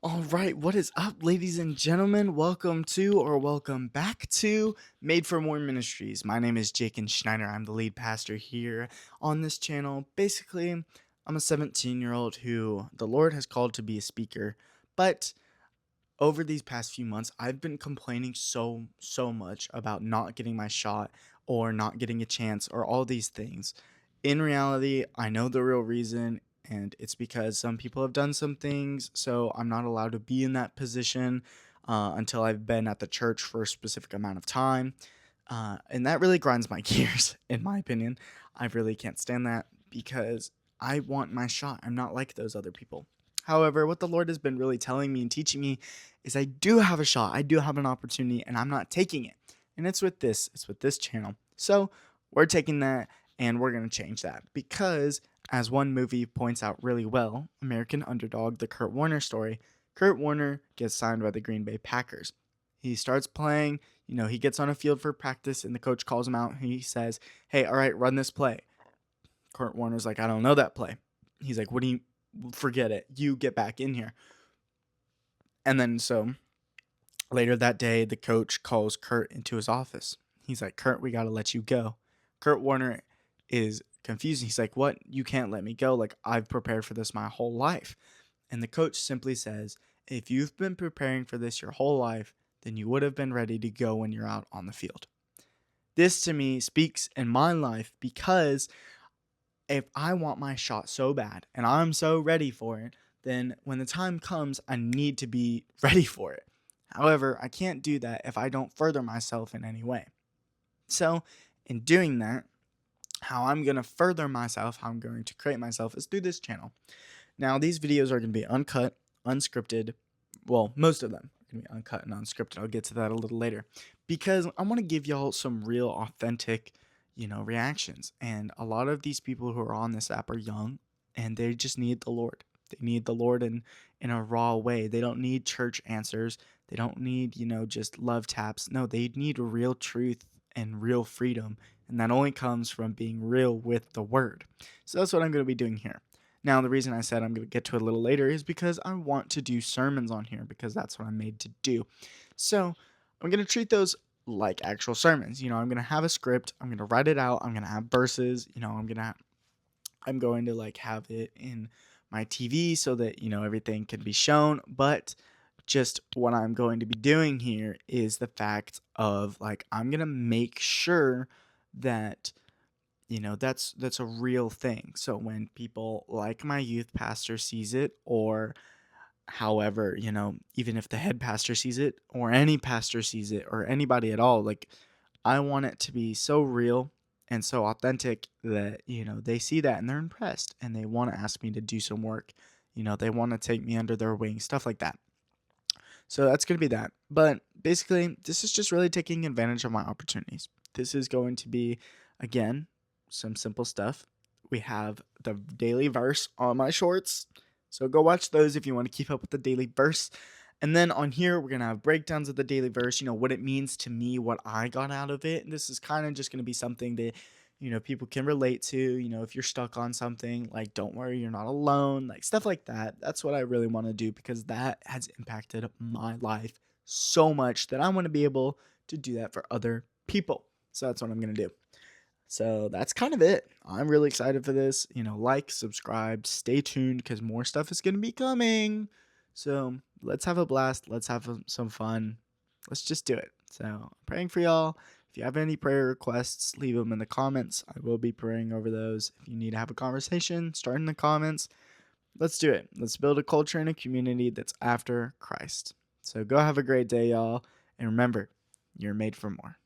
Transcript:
All right, what is up, ladies and gentlemen? Welcome to or welcome back to Made for More Ministries. My name is Jake Schneider. I'm the lead pastor here on this channel. Basically, I'm a 17-year-old who the Lord has called to be a speaker, but over these past few months, I've been complaining so much about not getting my shot or not getting a chance or all these things. In reality, I know the real reason, and it's because some people have done some things, so I'm not allowed to be in that position until I've been at the church for a specific amount of time. And that really grinds my gears, in my opinion. I really can't stand that because I want my shot. I'm not like those other people. However, what the Lord has been really telling me and teaching me is I do have a shot. I do have an opportunity and I'm not taking it. And it's with this channel. So we're taking that and we're going to change that because, as one movie points out really well, American Underdog, the Kurt Warner story, Kurt Warner gets signed by the Green Bay Packers. He starts playing, he gets on a field for practice and the coach calls him out. He says, "Hey, all right, run this play." Kurt Warner's like, "I don't know that play." He's like, "What do you, forget it. You get back in here." And then so later that day, the coach calls Kurt into his office. He's like, "Kurt, we got to let you go." Kurt Warner is confused. He's like, "What? You can't let me go? Like, I've prepared for this my whole life." And the coach simply says, "If you've been preparing for this your whole life, then you would have been ready to go when you're out on the field." This to me speaks in my life because if I want my shot so bad and I'm so ready for it, then when the time comes, I need to be ready for it. However, I can't do that if I don't further myself in any way. So, in doing that, how I'm going to further myself, how I'm going to create myself is through this channel. Now, these videos are going to be uncut, unscripted. Well, most of them are going to be uncut and unscripted. I'll get to that a little later because I want to give y'all some real authentic, reactions. And a lot of these people who are on this app are young and they just need the Lord. They need the Lord in a raw way. They don't need church answers. They don't need, just love taps. No, they need real truth and real freedom. And that only comes from being real with the word. So that's what I'm going to be doing here. Now, the reason I said I'm going to get to it a little later is because I want to do sermons on here because that's what I'm made to do. So I'm going to treat those like actual sermons. I'm going to have a script. I'm going to write it out. I'm going to have verses. I'm going to like have it in my TV so that, everything can be shown. But just what I'm going to be doing here is the fact of like, I'm going to make sure that that's a real thing. So when people like my youth pastor sees it, or however, even if the head pastor sees it or any pastor sees it or anybody at all, like I want it to be so real and so authentic that, they see that and they're impressed and they want to ask me to do some work. They want to take me under their wing, stuff like that. So that's going to be that. But basically, this is just really taking advantage of my opportunities. This is going to be, again, some simple stuff. We have the daily verse on my shorts. So go watch those if you want to keep up with the daily verse. And then on here, we're going to have breakdowns of the daily verse, what it means to me, what I got out of it. And this is kind of just going to be something that, people can relate to. If you're stuck on something, like, don't worry, you're not alone, like stuff like that. That's what I really want to do because that has impacted my life so much that I want to be able to do that for other people. So that's what I'm going to do. So that's kind of it. I'm really excited for this. Like, subscribe, stay tuned because more stuff is going to be coming. So let's have a blast. Let's have some fun. Let's just do it. So I'm praying for y'all. If you have any prayer requests, leave them in the comments. I will be praying over those. If you need to have a conversation, start in the comments. Let's do it. Let's build a culture and a community that's after Christ. So go have a great day, y'all. And remember, you're made for more.